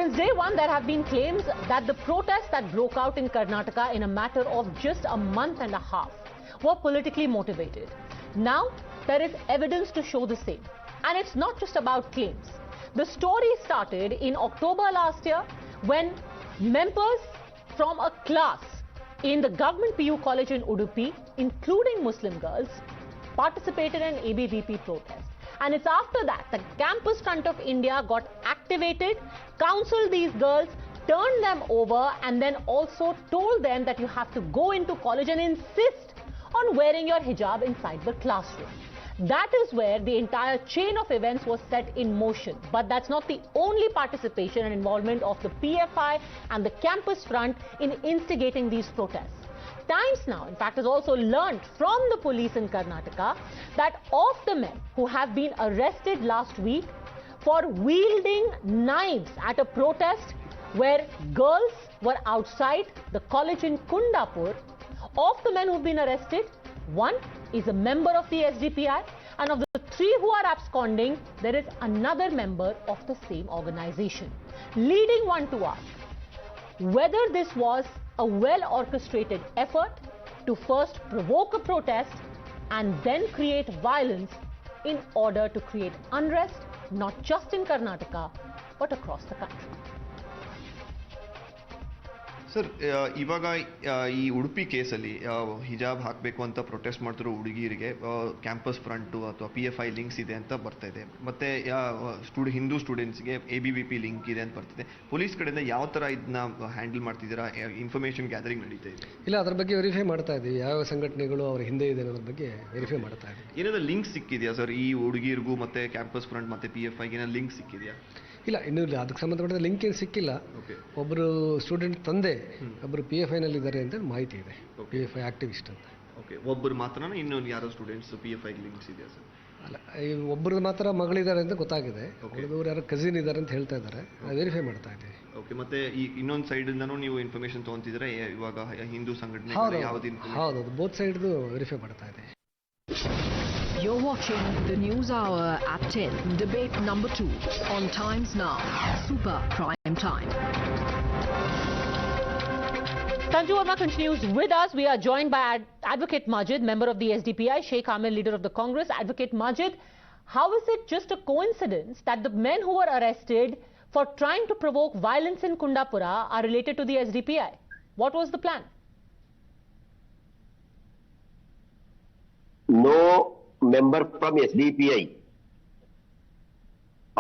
Since day one, there have been claims that the protests that broke out in Karnataka in a matter of just a month and a half were politically motivated. Now, there is evidence to show the same. And it's not just about claims. The story started in October last year when members from a class in the government PU college in Udupi, including Muslim girls, participated in ABVP protest. And it's after that the campus front of India got activated, counseled these girls, turned them over, and then also told them that you have to go into college and insist on wearing your hijab inside the classroom. That is where the entire chain of events was set in motion. But that's not the only participation and involvement of the PFI and the campus front in instigating these protests. Times now, in fact, has also learned from the police in Karnataka that of the men who have been arrested last week for wielding knives at a protest where girls were outside the college in Kundapur, of the men who've been arrested, one is a member of the SDPI, and of the three who are absconding, there is another member of the same organization, leading one to ask whether this was a well-orchestrated effort to first provoke a protest and then create violence in order to create unrest, not just in Karnataka, but across the country. Sir ಇವಾಗ ಈ ಉಡುಪಿ ಕೇಸಲ್ಲಿ ಹಿಜಾಬ್ ಹಾಕಬೇಕು ಅಂತ protest ಮಾಡ್ತಿರೋ ಹುಡುಗಿಯರಿಗೆ campus front ಅಥವಾ PFI links ಇದೆ ಅಂತ ಬರ್ತಾ ಇದೆ, ಮತ್ತು ಹಿಂದೂ ಸ್ಟೂಡೆಂಟ್ಸ್ಗೆ ABVP ಲಿಂಕ್ ಇದೆ ಅಂತ ಬರ್ತಿದೆ. ಪೊಲೀಸ್ ಕಡೆಯಿಂದ ಯಾವ ಥರ ಇದನ್ನ ಹ್ಯಾಂಡಲ್ ಮಾಡ್ತಿದ್ದೀರಾ? ಇನ್ಫಾರ್ಮೇಷನ್ ಗ್ಯಾದರಿಂಗ್ ನಡೀತಾ ಇದೆ? ಇಲ್ಲ, ಅದ್ರ ಬಗ್ಗೆ ವೆರಿಫೈ ಮಾಡ್ತಾ ಇದ್ದೀವಿ. ಯಾವ ಸಂಘಟನೆಗಳು ಅವ್ರ ಹಿಂದೆ ಇದೆ ಅನ್ನೋದ್ರ ಬಗ್ಗೆ ವೆರಿಫೈ ಮಾಡ್ತಾ ಇದ್ದೀವಿ. ಏನಾದರೂ ಲಿಂಕ್ ಸಿಕ್ಕಿದೆಯಾ ಸರ್ ಈ ಹುಡುಗಿರಿಗೂ ಮತ್ತು ಕ್ಯಾಂಪಸ್ ಫ್ರಂಟ್ ಮತ್ತು PFIಗೆ ಏನಾದ್ರು ಲಿಂಕ್ ಸಿಕ್ಕಿದೆಯಾ? ಇಲ್ಲ, ಇನ್ನೂ ಇಲ್ಲ. ಅದಕ್ಕೆ ಸಂಬಂಧಪಟ್ಟ ಲಿಂಕ್ ಏನು ಸಿಕ್ಕಿಲ್ಲ. ಒಬ್ಬರು ಸ್ಟೂಡೆಂಟ್ ತಂದೆ ಒಬ್ಬರು PFIನಲ್ಲಿ ಇದ್ದಾರೆ ಅಂತ ಮಾಹಿತಿ ಇದೆ, PFI ಆಕ್ಟಿವಿಸ್ಟ್ ಅಂತ. ಓಕೆ, ಒಬ್ಬರು ಮಾತ್ರನಾ? ಇನ್ನೊಂದು ಯಾರೋ ಸ್ಟೂಡೆಂಟ್ಸ್ PFI ಲಿಂಕ್ಸ್ ಇದೆಯಾ ಸರ್? ಅಲ್ಲ, ಒಬ್ಬರು ಮಾತ್ರ ಮಗಳಿದ್ದಾರೆ ಅಂತ ಗೊತ್ತಾಗಿದೆ. ಅವ್ರು ಯಾರೋ ಕಸಿನ್ ಇದ್ದಾರೆ ಅಂತ ಹೇಳ್ತಾ ಇದ್ದಾರೆ, ವೆರಿಫೈ ಮಾಡ್ತಾ ಇದ್ದೀವಿ. ಓಕೆ, ಮತ್ತೆ ಈ ಇನ್ನೊಂದು ಸೈಡಿಂದನೂ ನೀವು ಇನ್ಫಾರ್ಮೇಷನ್ ತೊಗೊಂತಿದ್ರೆ ಇವಾಗ ಹಿಂದೂ ಸಂಘಟನೆ ಯಾವ್ದು? ಹೌದು, ಬೋತ್ ಸೈಡ್ದು ವೆರಿಫೈ ಮಾಡ್ತಾ ಇದೆ. You're watching the News Hour at 10, debate number 2 on Times Now, Super Prime Time. Sanju Verma continues with us. We are joined by Advocate Majid, member of the SDPI, Sheikh Aamir, leader of the Congress. Advocate Majid, how is it just a coincidence that the men who were arrested for trying to provoke violence in Kundapura are related to the SDPI? What was the plan? No member from SDPI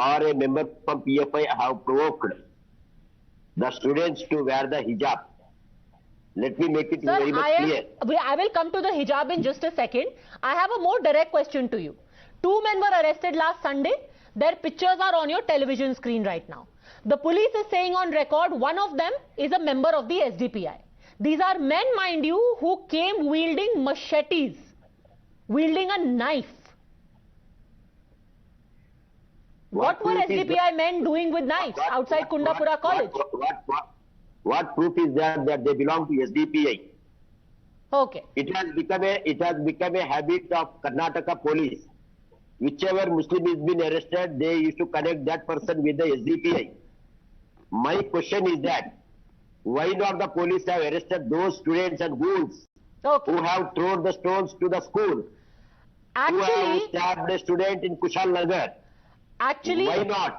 or a member from PFI have provoked the students to wear the hijab. Let me make it very much clear. I will come to the hijab in just a second. I have a more direct question to you. 2 men were arrested last Sunday. Their pictures are on your television screen right now. The police is saying on record one of them is a member of the SDPI. These are men, mind you, who came wielding machetes, wielding a knife. What were SDPI men doing with knives outside Kundapura College? What proof is there that they belong to SDPI? Okay. It has become a habit of Karnataka police. Whichever Muslim is been arrested, they used to connect that person with the SDPI. My question is that why not the police have arrested those students and ghouls who have thrown the stones to the school? Actually, who have stabbed a student in Kushal Nagar? Actually, why not?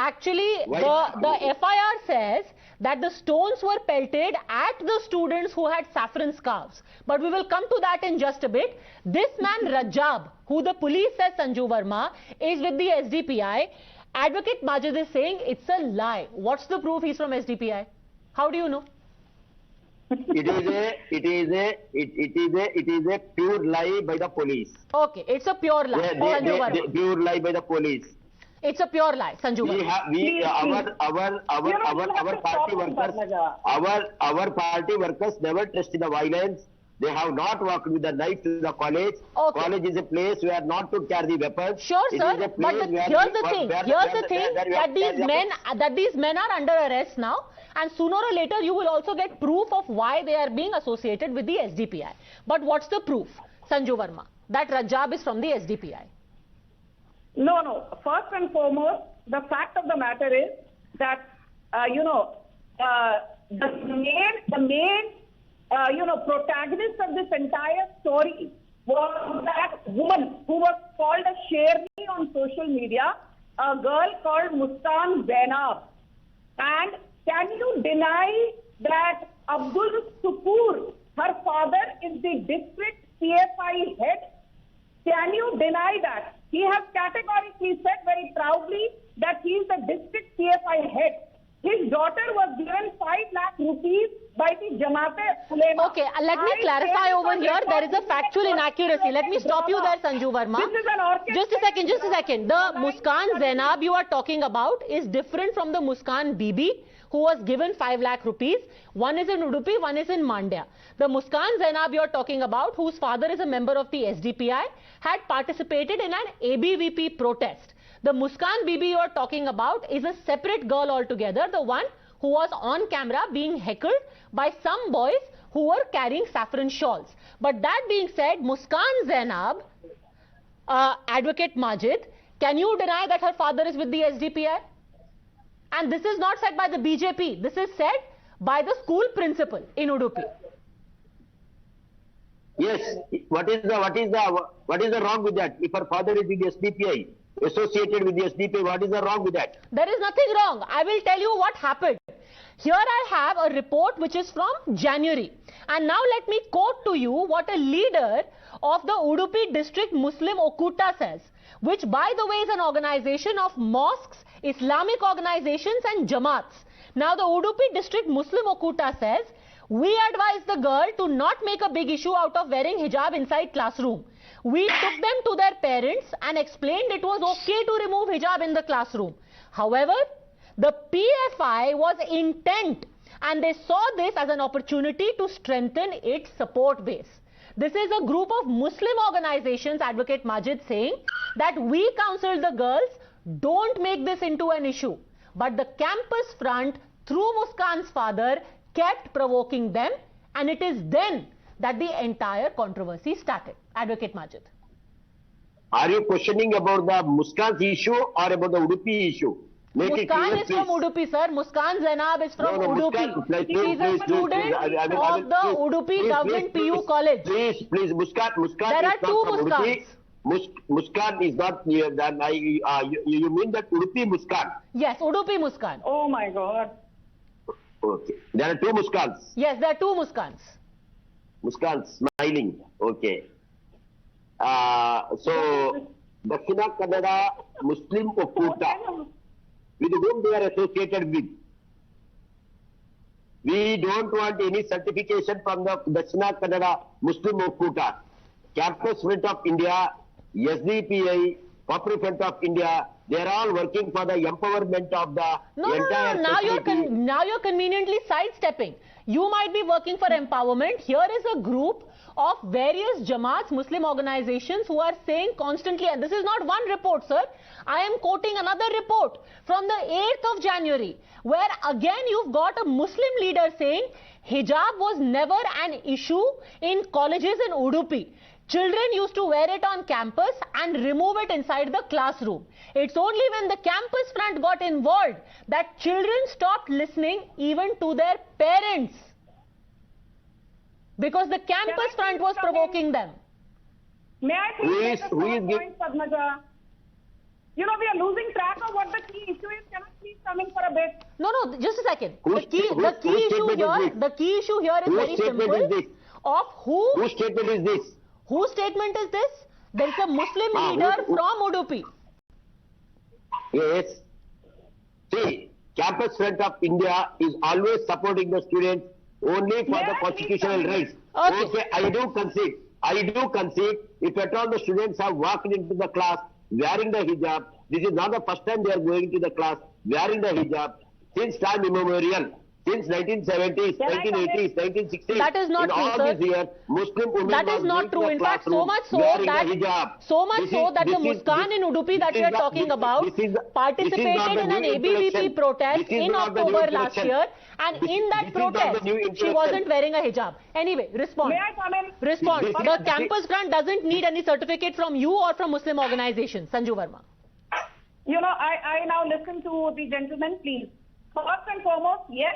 Actually, the FIR says that the stones were pelted at the students who had saffron scarves. But we will come to that in just a bit. This man Hijab, who the police says Sanju Verma, is with the SDPI. Advocate Majid is saying it's a lie. What's the proof he's from SDPI? How do you know? It is a pure lie by the police. Okay, it's a pure lie. Pure lie by the police. It's a pure lie, Sanju. Our party workers never trust in the violence. They have not walked with the knife to the college. Okay. College is a place where not to carry weapons. Sure, sir. But here's the thing that these men are under arrest now, and sooner or later you will also get proof of why they are being associated with the SDPI. But what's the proof, Sanju Verma, that Hijab is from the SDPI? No. First and foremost, the fact of the matter is that the main protagonist of this entire story was that woman who was called a sherni on social media, a girl called Muskan Zainab. And can you deny that Abdul Sukur, her father, is the district PFI head? Can you deny that? He has categorically said very proudly that he is the district PFI head. His daughter was given 5 lakh rupees by the Jamaat-e-Ulema. Okay, let me clarify over here. There is a factual inaccuracy. Let me stop you there, Sanju Verma. Just a second. The Muskan Zainab you are talking about is different from the Muskan Bibi, who was given 5 lakh rupees. One is in Udupi, one is in Mandya. The Muskan Zainab you are talking about, whose father is a member of the SDPI, had participated in an ABVP protest. The Muskan Bibi you are talking about is a separate girl altogether, the one who was on camera being heckled by some boys who were carrying saffron shawls. But that being said, Muskan Zainab, Advocate Majid, can you deny that her father is with the SDPI? And this is not said by the BJP. This is said by the school principal in Udupi. Yes. What is the wrong with that? If her father is with the SDPI, associated with the SDPI, what is the wrong with that? There is nothing wrong. I will tell you what happened. Here I have a report which is from January. And now let me quote to you what a leader of the Udupi district Muslim Okuta says, which by the way is an organization of mosques, Islamic organizations and Jamaats. Now the Udupi district Muslim Okuta says, we advise the girl to not make a big issue out of wearing hijab inside classroom. We took them to their parents and explained it was okay to remove hijab in the classroom. However, the PFI was intent and they saw this as an opportunity to strengthen its support base. This is a group of Muslim organizations, Advocate Majid, saying that we counseled the girls, don't make this into an issue. But the campus front, through Muskan's father, kept provoking them, and it is then that the entire controversy started. Advocate Majid. Are you questioning about the Muskan's issue or about the Udupi issue? Muskan is from Udupi, sir. Muskan Zainab is from Udupi. She is a student of the Udupi Government PU College. Please, Muskan there are two Muskans. Muskan is not here. You mean that Udupi Muskan? Yes, Udupi Muskan. Oh my God. Okay. There are two Muskans. Yes, there are two Muskans. Muskan smiling. Okay. So, Dakshina Kannada Muslim Okuta, with whom they are associated with. We don't want any certification from the Dakshina Kannada Muslim Okuta. Campus Front of India, SDPI, Popular Front of India, they are all working for the empowerment of the entire society. Now you're conveniently sidestepping. You might be working for empowerment. Here is a group of various Jamaats, Muslim organizations who are saying constantly, and this is not one report, sir. I am quoting another report from the 8th of January, where again you've got a Muslim leader saying hijab was never an issue in colleges in Udupi. Children used to wear it on campus and remove it inside the classroom. It's only when the campus front got involved that children stopped listening even to their parents, because the campus front was provoking them. May I please take a point, Padmaja? You know, we are losing track of what the key issue is. Can I please come in for a bit? No, just a second. The key issue here is very simple. Of who? Whose statement is this? Whose statement is this? There is a Muslim leader from Udupi. Yes. See, Campus Front of India is always supporting the students only for the constitutional rights. Okay, I do concede. If at all the students have walked into the class wearing the hijab, this is not the first time they are going to the class wearing the hijab. Since time immemorial, since 1970s, 1980s, 1960s, that is not true, all sir. These years, Muslim women that is not true. In fact, so much so that the Muskan in Udupi that we are talking about participated in an ABVP protest in October last year, and in that protest, she wasn't wearing a hijab. Anyway, respond. May I come in? Respond. The campus grant doesn't need any certificate from you or from Muslim organizations. Sanju Verma. You know, I now listen to the gentleman, please. First and foremost, yes,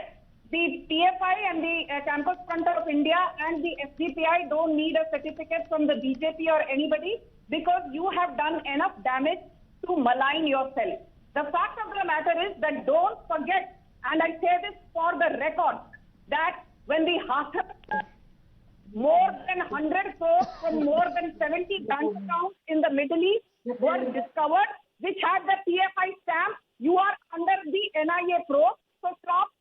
the PFI and the Campus Front of India and the SDPI don't need a certificate from the BJP or anybody because you have done enough damage to malign yourself. The fact of the matter is that don't forget, and I say this for the record, that when the more than 100 crores from more than 70 bank accounts in the Middle East were discovered, which had the PFI stamp, you are under the NIA probe. So stop,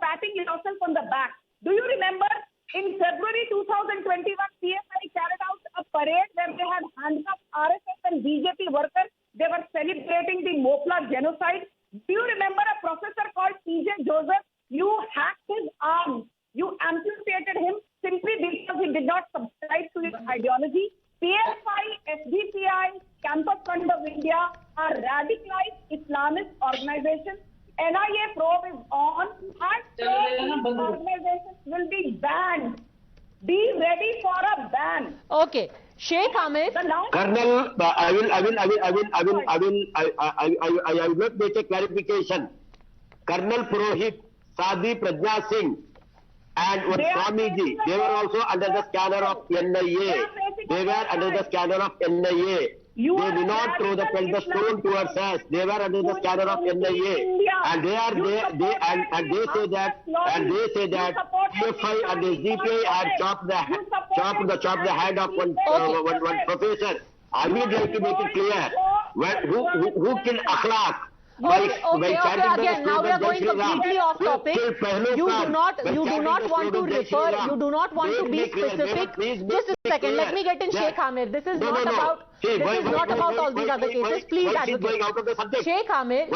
patting yourself on the back. Do you remember in February 2021, PFI carried out a parade where they had handcuffed RSS and BJP workers? They were celebrating the Mopla genocide. Do you remember a professor called TJ Joseph? You hacked his arm. You amputated him simply because he did not subscribe to your ideology. PFI, SDPI, Campus Front of India are radicalized Islamist organizations. NIA probe is on and these organizations will be banned. Be ready for a ban. Okay. Sheikh Aamir. Colonel, I will not make a clarification. Colonel Purohit, Sadi Prajna Singh, and Swamiji, they were also under the scanner of NIA. They were under the scanner of NIA. They did not throw the stone towards us. They were under the scanner of NIA. And they say that PFI and the SDPI had chopped the head of one professor. I would like to make it clear who killed Akhlaq. Okay, again, now we are going completely off topic. You do not want to refer, you do not want to be specific. Just a second, let me get in Sheikh Aamir. This is not about all these other cases. Please advocate. Sheikh Aamir.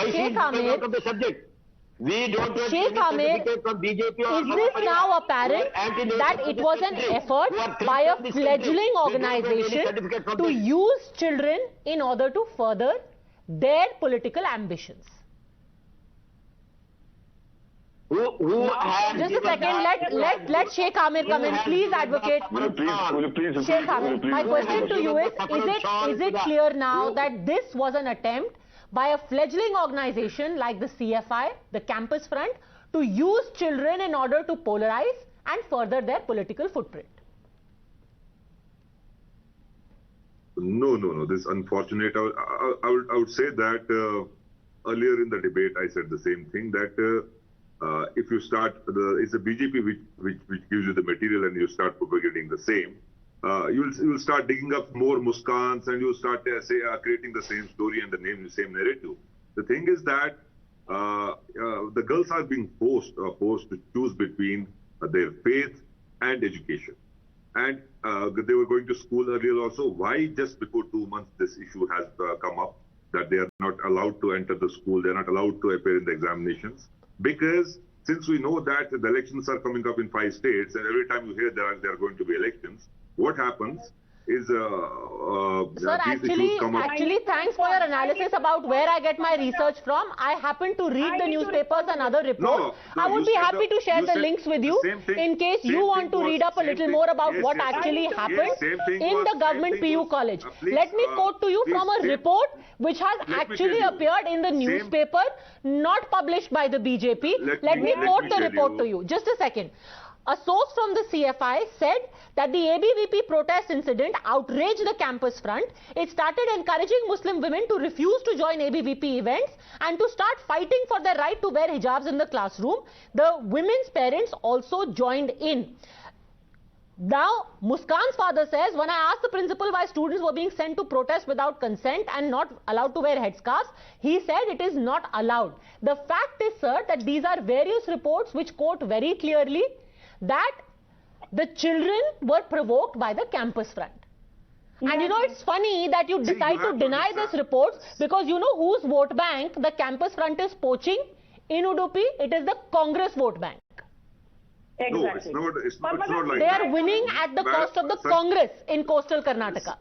We don't want Sheikh Aamir, from BJP or is this now apparent that it was an effort by a fledgling organization to use children in order to further their political ambitions? Just a second, let Sheikh Aamir come in. Please advocate. Sheikh Aamir, my question to you is it clear now that this was an attempt by a fledgling organization like the CFI, the Campus Front, to use children in order to polarize and further their political footprint? No. This is unfortunate. I would say that earlier in the debate, I said the same thing, that if you start, it's a BJP which gives you the material and you start propagating the same, you will start digging up more muskans and you'll start creating the same story and the same narrative. The thing is that the girls are being forced to choose between their faith and education. And they were going to school earlier also. Why just before 2 months this issue has come up, that they are not allowed to enter the school, they are not allowed to appear in the examinations? Because since we know that the elections are coming up in 5 states, and every time you hear there are going to be elections, what happens is Sir, actually, thanks for your analysis about where I get my research from. I happen to read the newspapers and other reports. I would be happy to share the links with you in case you want to read up a little more about what actually happened in the government PU college. Let me quote to you from a report which has actually appeared in the newspaper, not published by the BJP. Let me quote the report to you. Just a second. A source from the CFI said that the ABVP protest incident outraged the Campus Front. It started encouraging Muslim women to refuse to join ABVP events and to start fighting for their right to wear hijabs in the classroom. The women's parents also joined in. Now, Muskan's father says, when I asked the principal why students were being sent to protest without consent and not allowed to wear headscarves, he said it is not allowed. The fact is, sir, that these are various reports which quote very clearly that the children were provoked by the Campus Front. And it's funny that you decide to deny this report because you know whose vote bank the Campus Front is poaching in Udupi? It is the Congress vote bank. Exactly. No, it's not like they are winning at the cost of the Congress in coastal Karnataka.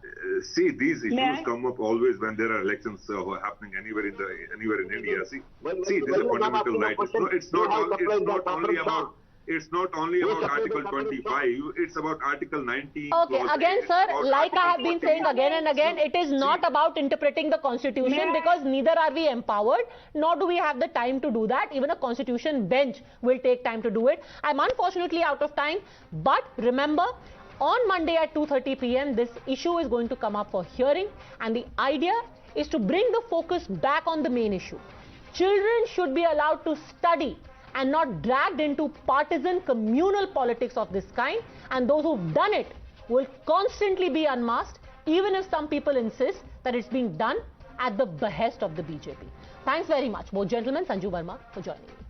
See, these issues come up always when there are elections happening anywhere in India. See, this is a fundamental right. It's not only about it's not only about Article 25, it's about Article 19. Okay, clause again, 8, sir, like I have Article been saying 14. again and again, it is not about interpreting the constitution, because neither are we empowered, nor do we have the time to do that. Even a constitution bench will take time to do it. I'm unfortunately out of time, but remember, on Monday at 2:30 p.m., this issue is going to come up for hearing, and the idea is to bring the focus back on the main issue. Children should be allowed to study and not dragged into partisan communal politics of this kind, and those who've done it will constantly be unmasked, even if some people insist that it's being done at the behest of the BJP. Thanks very much, both gentlemen, Sanju Verma, for joining me.